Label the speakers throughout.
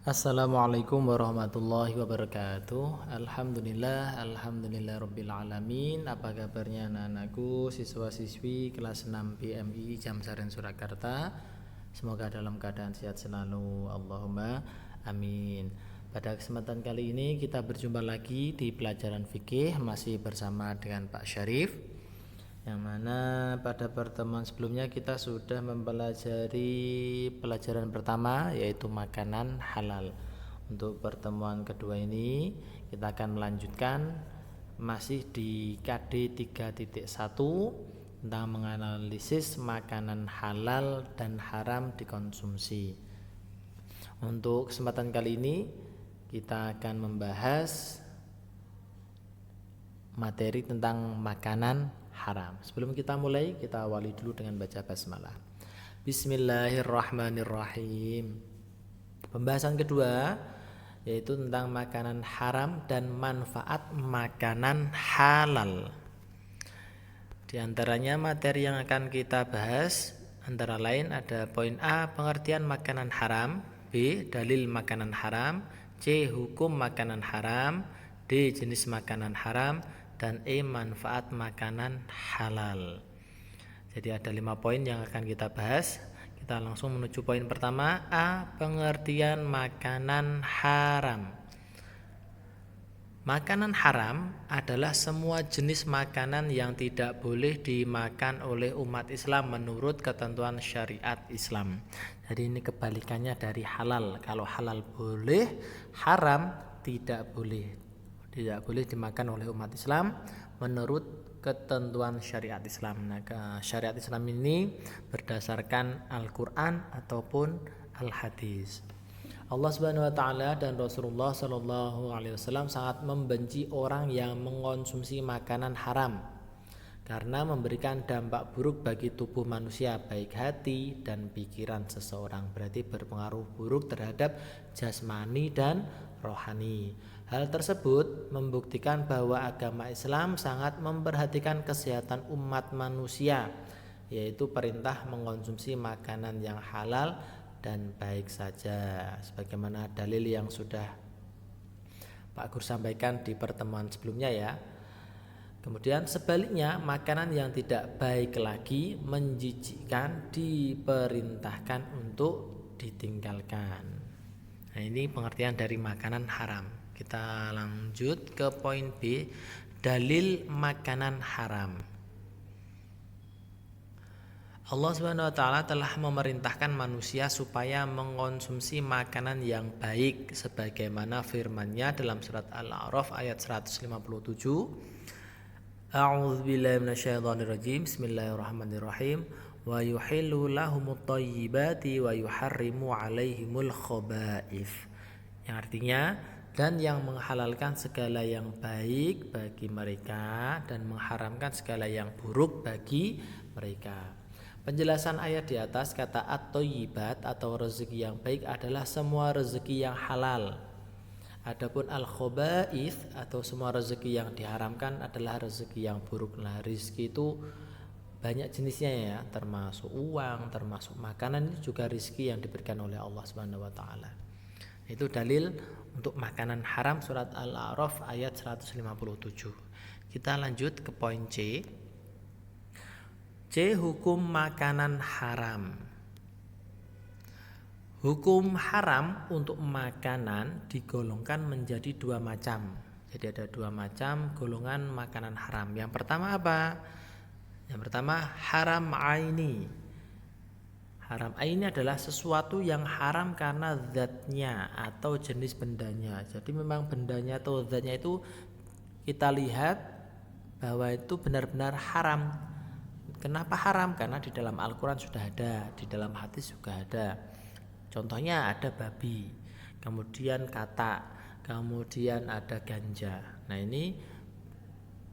Speaker 1: Assalamualaikum warahmatullahi wabarakatuh. Alhamdulillah rabbil alamin. Apa kabarnya anak-anakku, siswa-siswi kelas 6 PMI Jamsaren Surakarta? Semoga dalam keadaan sehat selalu. Allahumma amin. Pada kesempatan kali ini kita berjumpa lagi di pelajaran fikih masih bersama dengan Pak Syarif, yang mana pada pertemuan sebelumnya kita sudah mempelajari pelajaran pertama, yaitu makanan halal. Untuk pertemuan kedua ini kita akan melanjutkan masih di KD 3.1 tentang menganalisis makanan halal dan haram dikonsumsi. Untuk kesempatan kali ini kita akan membahas materi tentang makanan haram. Sebelum kita mulai, kita awali dulu dengan baca basmalah. Bismillahirrahmanirrahim. Pembahasan kedua yaitu tentang makanan haram dan manfaat makanan halal. Di antaranya materi yang akan kita bahas antara lain ada poin A, pengertian makanan haram, B, dalil makanan haram, C, hukum makanan haram, D, jenis makanan haram, dan E, manfaat makanan halal. Jadi ada 5 poin yang akan kita bahas. Kita langsung menuju poin pertama, A, pengertian makanan haram. Makanan haram adalah semua jenis makanan yang tidak boleh dimakan oleh umat Islam menurut ketentuan syariat Islam. Jadi ini kebalikannya dari halal. Kalau halal boleh, haram tidak boleh. Tidak boleh dimakan oleh umat Islam menurut ketentuan syariat Islam. Nah, syariat Islam ini berdasarkan Al-Quran ataupun Al-Hadis. Allah Subhanahu wa taala dan Rasulullah Shallallahu alaihi wasallam sangat membenci orang yang mengonsumsi makanan haram karena memberikan dampak buruk bagi tubuh manusia, baik hati dan pikiran seseorang. Berarti berpengaruh buruk terhadap jasmani dan rohani. Hal tersebut membuktikan bahwa agama Islam sangat memperhatikan kesehatan umat manusia, yaitu perintah mengonsumsi makanan yang halal dan baik saja, sebagaimana dalil yang sudah Pak Gur sampaikan di pertemuan sebelumnya ya. Kemudian sebaliknya, makanan yang tidak baik lagi, menjijikkan, diperintahkan untuk ditinggalkan. Nah, ini pengertian dari makanan haram. Kita lanjut ke poin B, dalil makanan haram. Allah Subhanahu wa taala telah memerintahkan manusia supaya mengonsumsi makanan yang baik sebagaimana firman-Nya dalam surat Al-A'raf ayat 157. A'udzubillahi minasyaitonirrajim. Bismillahirrahmanirrahim. Wa yuhillu lahumut thayyibati wa yuharrimu 'alaihimul khaba'ith. Yang artinya, dan yang menghalalkan segala yang baik bagi mereka dan mengharamkan segala yang buruk bagi mereka. Penjelasan ayat di atas, kata at-thayyibat atau rezeki yang baik adalah semua rezeki yang halal. Adapun al-khaba'ith atau semua rezeki yang diharamkan adalah rezeki yang buruk. Nah, rezeki itu banyak jenisnya ya, termasuk uang, termasuk makanan, ini juga rezeki yang diberikan oleh Allah Subhanahu wa taala. Itu dalil untuk makanan haram surat Al-A'raf ayat 157. Kita lanjut ke poin C. C, hukum makanan haram. Hukum haram untuk makanan digolongkan menjadi 2 macam. Jadi ada 2 macam golongan makanan haram. Yang pertama apa? Yang pertama haram aini. Haram aini adalah sesuatu yang haram karena zatnya atau jenis bendanya. Jadi memang bendanya atau zatnya itu kita lihat bahwa itu benar-benar haram. Kenapa haram? Karena di dalam Al-Quran sudah ada, di dalam hadis juga ada. Contohnya ada babi, kemudian katak, kemudian ada ganja. Nah, ini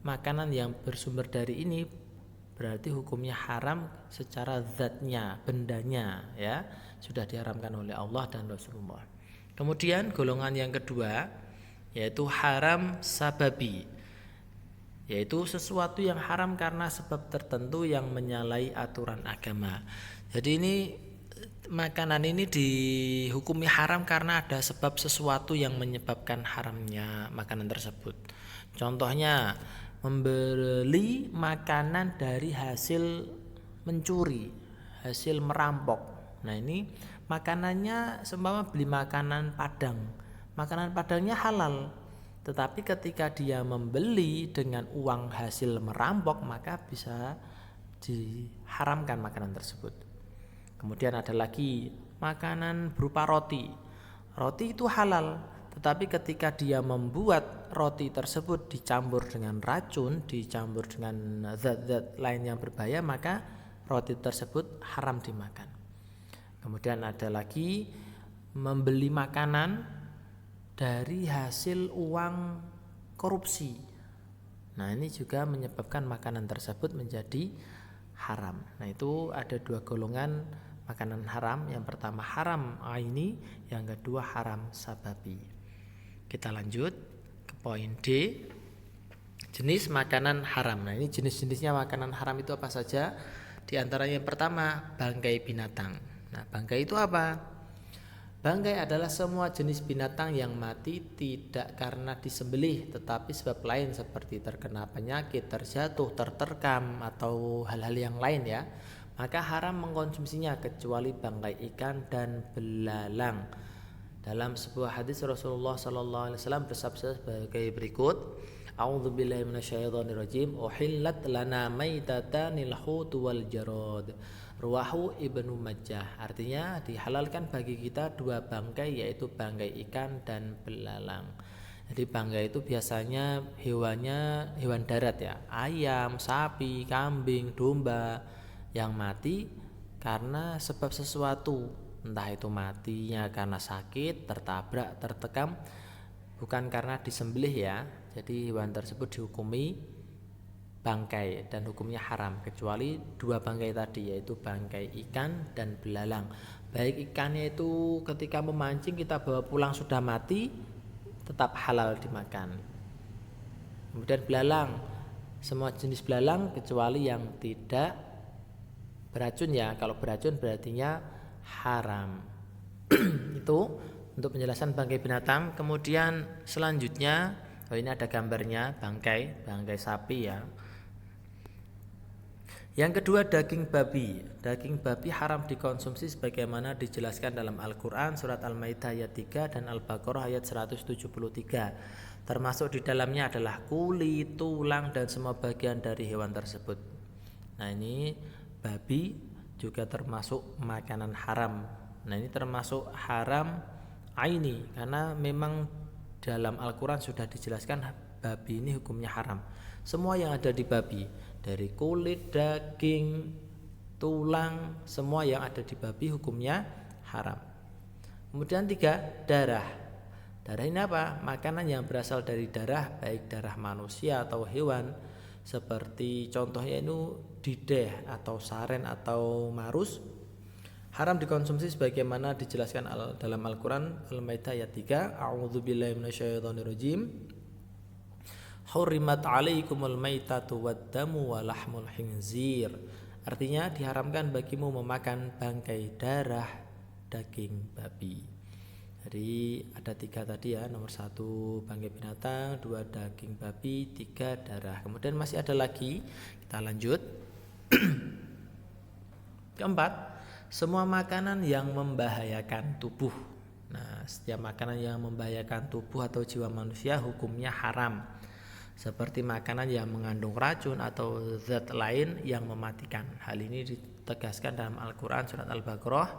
Speaker 1: makanan yang bersumber dari ini berarti hukumnya haram secara zatnya, bendanya ya, sudah diharamkan oleh Allah dan Rasulullah. Kemudian golongan yang kedua yaitu haram sababi, yaitu sesuatu yang haram karena sebab tertentu yang menyalahi aturan agama. Jadi ini makanan ini dihukumi haram karena ada sebab sesuatu yang menyebabkan haramnya makanan tersebut. Contohnya membeli makanan dari hasil mencuri, hasil merampok. Nah ini makanannya seumpama beli makanan Padang. Makanan Padangnya halal, tetapi ketika dia membeli dengan uang hasil merampok maka bisa diharamkan makanan tersebut. Kemudian ada lagi makanan berupa roti. Roti itu halal, tetapi ketika dia membuat roti tersebut dicampur dengan racun, dicampur dengan zat-zat lain yang berbahaya, maka roti tersebut haram dimakan. Kemudian ada lagi membeli makanan dari hasil uang korupsi. Nah ini juga menyebabkan makanan tersebut menjadi haram. Nah itu ada dua golongan makanan haram. Yang pertama haram aini, yang kedua haram sababi. Kita lanjut ke poin D, jenis makanan haram. Nah ini jenis-jenisnya makanan haram itu apa saja? Di antaranya yang pertama bangkai binatang. Nah bangkai itu apa? Bangkai adalah semua jenis binatang yang mati tidak karena disembelih, tetapi sebab lain seperti terkena penyakit, terjatuh, terterkam, atau hal-hal yang lain ya. Maka haram mengkonsumsinya kecuali bangkai ikan dan belalang. Dalam sebuah hadis Rasulullah SAW bersabda sebagai berikut, A'udzubillahi minasyaitonirrajim, uhillat lana maitatanil hutu wal jarad. Ruwahu Ibnu Majah. Artinya dihalalkan bagi kita dua bangkai, yaitu bangkai ikan dan belalang. Jadi bangkai itu biasanya hewan darat ya, ayam, sapi, kambing, domba yang mati karena sebab sesuatu, entah itu matinya karena sakit, tertabrak, tertekam, bukan karena disembelih ya. Jadi hewan tersebut dihukumi bangkai dan hukumnya haram kecuali dua bangkai tadi, yaitu bangkai ikan dan belalang. Baik ikannya itu ketika memancing kita bawa pulang sudah mati, tetap halal dimakan. Kemudian belalang, semua jenis belalang kecuali yang tidak beracun ya. Kalau beracun berartinya haram. Itu untuk penjelasan bangkai binatang. Kemudian selanjutnya, ini ada gambarnya bangkai sapi ya. Yang kedua daging babi. Daging babi haram dikonsumsi sebagaimana dijelaskan dalam Al-Quran surat Al-Maidah ayat 3 dan Al-Baqarah ayat 173. Termasuk di dalamnya adalah kulit, tulang dan semua bagian dari hewan tersebut. Nah ini babi juga termasuk makanan haram. Nah ini termasuk haram aini karena memang dalam Al-Quran sudah dijelaskan babi ini hukumnya haram. Semua yang ada di babi, dari kulit, daging, tulang, semua yang ada di babi hukumnya haram. Kemudian 3, darah. Darah ini apa? Makanan yang berasal dari darah, baik darah manusia atau hewan, seperti contohnya itu dideh atau saren atau marus, haram dikonsumsi sebagaimana dijelaskan dalam Al-Quran Al-Maidah ayat 3. A'udzubillahi minasyaitonirrajim. Hurrimat alaikumul maitatu waddamu wa lahmul khinzir. Artinya diharamkan bagimu memakan bangkai darah daging babi. Jadi ada 3 tadi ya, nomor 1 bangkai binatang, 2 daging babi, 3 darah. Kemudian masih ada lagi, kita lanjut. Keempat, semua makanan yang membahayakan tubuh. Nah, setiap makanan yang membahayakan tubuh atau jiwa manusia hukumnya haram. Seperti makanan yang mengandung racun atau zat lain yang mematikan. Hal ini ditegaskan dalam Al-Quran surat Al-Baqarah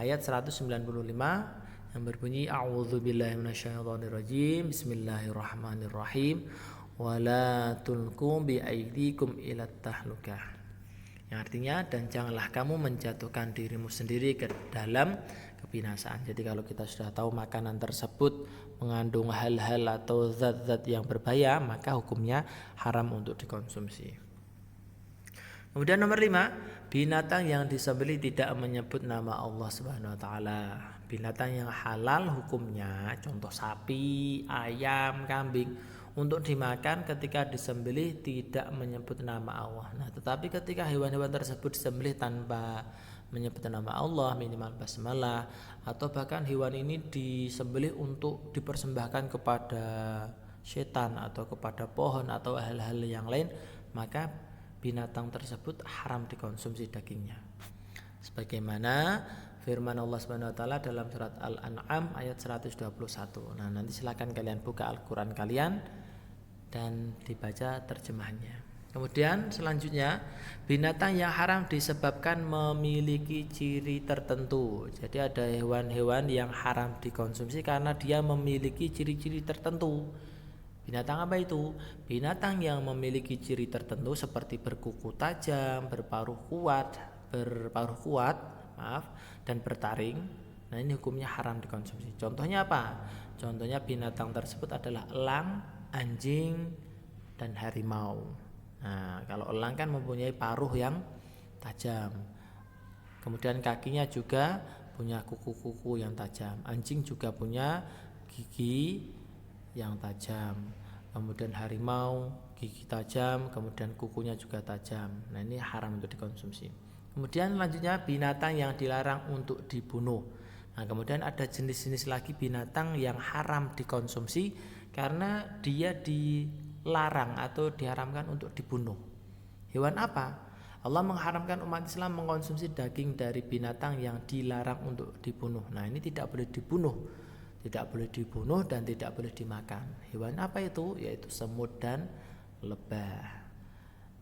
Speaker 1: ayat 195 yang berbunyi A'udzubillahi minasyaitonirrajim, Bismillahirrahmanirrahim, wala tulqu biaidikum ilat tahlukah. Yang artinya, dan janganlah kamu menjatuhkan dirimu sendiri ke dalam kebinasaan. Jadi kalau kita sudah tahu makanan tersebut mengandung hal-hal atau zat-zat yang berbahaya, maka hukumnya haram untuk dikonsumsi. Kemudian nomor 5, binatang yang disembelih tidak menyebut nama Allah Subhanahu wa taala. Binatang yang halal hukumnya, contoh sapi, ayam, kambing, untuk dimakan ketika disembelih tidak menyebut nama Allah. Nah, tetapi ketika hewan-hewan tersebut disembelih tanpa menyebut nama Allah, minimal basmalah, atau bahkan hewan ini disembelih untuk dipersembahkan kepada setan atau kepada pohon atau hal-hal yang lain, maka binatang tersebut haram dikonsumsi dagingnya. Sebagaimana firman Allah Subhanahu wa taala dalam surat Al-An'am ayat 121. Nah, nanti silakan kalian buka Al-Qur'an kalian dan dibaca terjemahannya. Kemudian selanjutnya, binatang yang haram disebabkan memiliki ciri tertentu. Jadi ada hewan-hewan yang haram dikonsumsi karena dia memiliki ciri-ciri tertentu. Binatang apa itu? Binatang yang memiliki ciri tertentu seperti berkuku tajam, berparuh kuat, dan bertaring. Nah, ini hukumnya haram dikonsumsi. Contohnya apa? Contohnya binatang tersebut adalah elang, anjing, dan harimau. Nah, kalau elang kan mempunyai paruh yang tajam. Kemudian kakinya juga punya kuku-kuku yang tajam. Anjing juga punya gigi yang tajam. Kemudian harimau gigi tajam, kemudian kukunya juga tajam. Nah, ini haram untuk dikonsumsi. Kemudian selanjutnya binatang yang dilarang untuk dibunuh. Nah, kemudian ada jenis-jenis lagi binatang yang haram dikonsumsi karena dia dilarang atau diharamkan untuk dibunuh. Hewan apa? Allah mengharamkan umat Islam mengkonsumsi daging dari binatang yang dilarang untuk dibunuh. Nah, ini tidak boleh dibunuh. Tidak boleh dibunuh dan tidak boleh dimakan. Hewan apa itu? Yaitu semut dan lebah.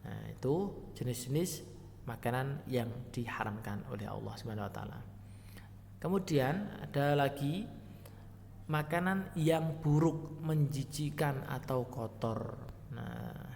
Speaker 1: Nah, itu jenis-jenis makanan yang diharamkan oleh Allah Subhanahu wa taala. Kemudian ada lagi makanan yang buruk, menjijikan atau kotor. Nah,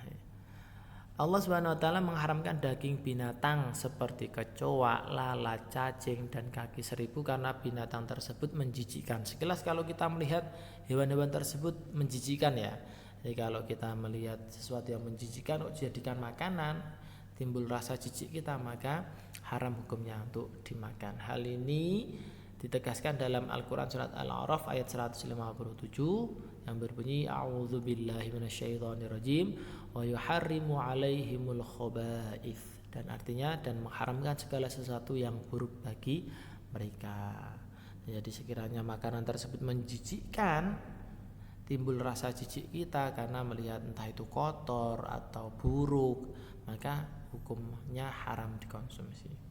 Speaker 1: Allah Subhanahu wa taala mengharamkan daging binatang seperti kecoa, lalat, cacing, dan kaki seribu karena binatang tersebut menjijikkan. Sekilas kalau kita melihat hewan-hewan tersebut menjijikkan ya. Jadi kalau kita melihat sesuatu yang menjijikkan dijadikan makanan, timbul rasa jijik kita, maka haram hukumnya untuk dimakan. Hal ini ditegaskan dalam Al-Quran surat Al-A'raf ayat 157 yang berbunyi a'udzubillahi minasyaitonirrajim wa yuharrimu 'alaihimul khaba'ith, dan artinya dan mengharamkan segala sesuatu yang buruk bagi mereka. Jadi sekiranya makanan tersebut menjijikkan, timbul rasa jijik kita karena melihat entah itu kotor atau buruk, maka hukumnya haram dikonsumsi.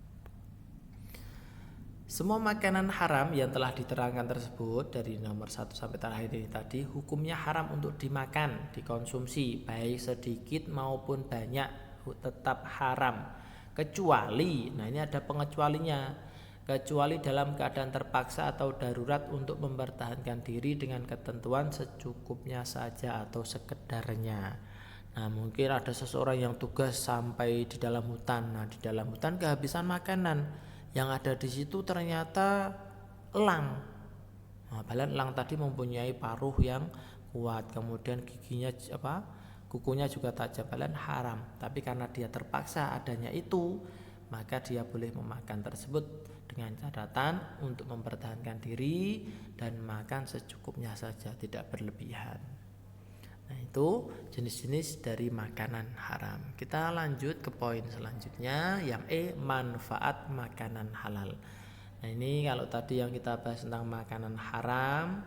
Speaker 1: Semua makanan haram yang telah diterangkan tersebut dari nomor 1 sampai terakhir ini tadi, hukumnya haram untuk dimakan, dikonsumsi, baik sedikit maupun banyak, tetap haram. Kecuali, nah ini ada pengecualinya, kecuali dalam keadaan terpaksa atau darurat untuk mempertahankan diri dengan ketentuan secukupnya saja atau sekedarnya. Nah, mungkin ada seseorang yang tugas sampai di dalam hutan. Nah, di dalam hutan kehabisan makanan. Yang ada di situ ternyata elang. Nah, padahal elang tadi mempunyai paruh yang kuat, kemudian giginya kukunya juga tajam, padahal haram. Tapi karena dia terpaksa adanya itu, maka dia boleh memakan tersebut dengan catatan untuk mempertahankan diri dan makan secukupnya saja, tidak berlebihan. Nah, itu jenis-jenis dari makanan haram. Kita lanjut ke poin selanjutnya yang manfaat makanan halal. Nah, ini kalau tadi yang kita bahas tentang makanan haram.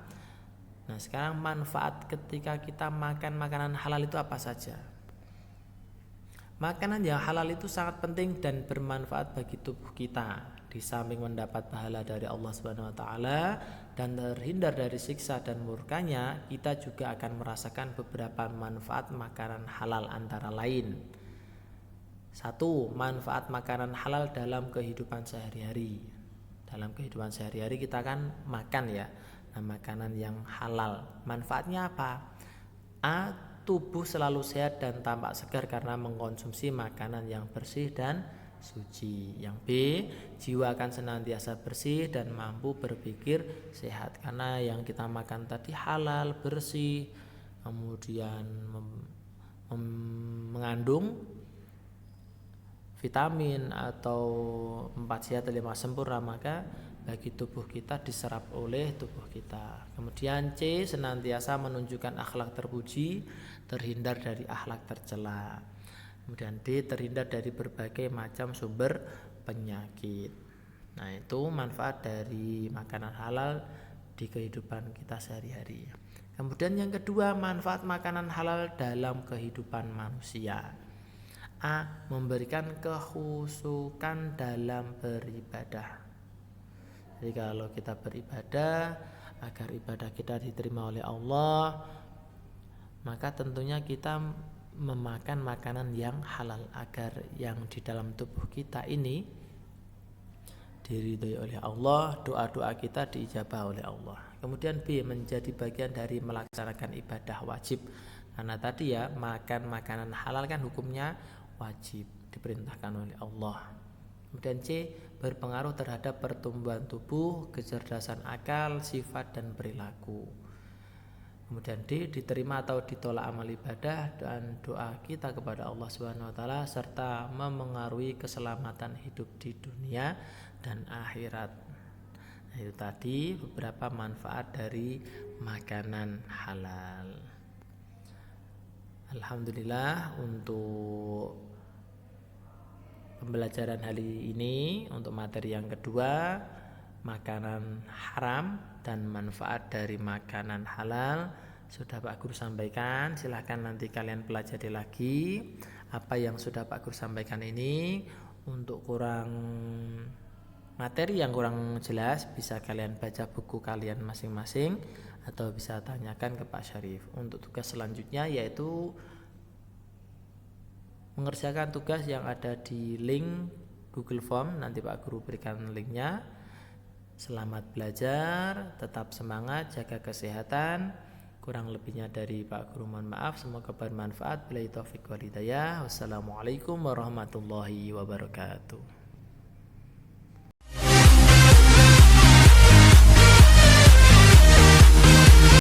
Speaker 1: Nah, sekarang manfaat ketika kita makan makanan halal itu apa saja? Makanan yang halal itu sangat penting dan bermanfaat bagi tubuh kita. Di samping mendapat pahala dari Allah Subhanahu wa taala dan terhindar dari siksa dan murkanya, kita juga akan merasakan beberapa manfaat makanan halal, antara lain: 1. Manfaat makanan halal dalam kehidupan sehari-hari. Dalam kehidupan sehari-hari kita kan makan ya. Nah, makanan yang halal, manfaatnya apa? A. Tubuh selalu sehat dan tampak segar karena mengkonsumsi makanan yang bersih dan suci. Yang B. Jiwa akan senantiasa bersih dan mampu berpikir sehat karena yang kita makan tadi halal, bersih, kemudian mengandung vitamin atau 4 sehat 5 sempurna, maka bagi tubuh kita diserap oleh tubuh kita. Kemudian C. Senantiasa menunjukkan akhlak terpuji, terhindar dari akhlak tercela. Kemudian D. Terhindar dari berbagai macam sumber penyakit. Nah, itu manfaat dari makanan halal di kehidupan kita sehari-hari. Kemudian yang kedua, manfaat makanan halal dalam kehidupan manusia. A. Memberikan kekhusyukan dalam beribadah. Jadi kalau kita beribadah, agar ibadah kita diterima oleh Allah, maka tentunya kita memakan makanan yang halal agar yang di dalam tubuh kita ini diridhoi oleh Allah, doa-doa kita diijabah oleh Allah. Kemudian B, menjadi bagian dari melaksanakan ibadah wajib. Karena tadi ya, makan makanan halal kan hukumnya wajib, diperintahkan oleh Allah. Kemudian C, berpengaruh terhadap pertumbuhan tubuh, kecerdasan akal, sifat dan perilaku. Kemudian D, diterima atau ditolak amal ibadah dan doa kita kepada Allah Subhanahu wa taala serta memengaruhi keselamatan hidup di dunia dan akhirat. Nah, itu tadi beberapa manfaat dari makanan halal. Alhamdulillah, untuk pembelajaran hari ini, untuk materi yang kedua, makanan haram dan manfaat dari makanan halal, sudah Pak Guru sampaikan. Silahkan nanti kalian pelajari lagi apa yang sudah Pak Guru sampaikan ini. Untuk materi yang kurang jelas, bisa kalian baca buku kalian masing-masing atau bisa tanyakan ke Pak Syarif. Untuk tugas selanjutnya yaitu mengerjakan tugas yang ada di link Google Form. Nanti Pak Guru berikan linknya. Selamat belajar, tetap semangat, jaga kesehatan. Kurang lebihnya dari Pak Guru mohon maaf. Semoga bermanfaat. Billahi taufiq wal hidayah. Wassalamualaikum warahmatullahi wabarakatuh.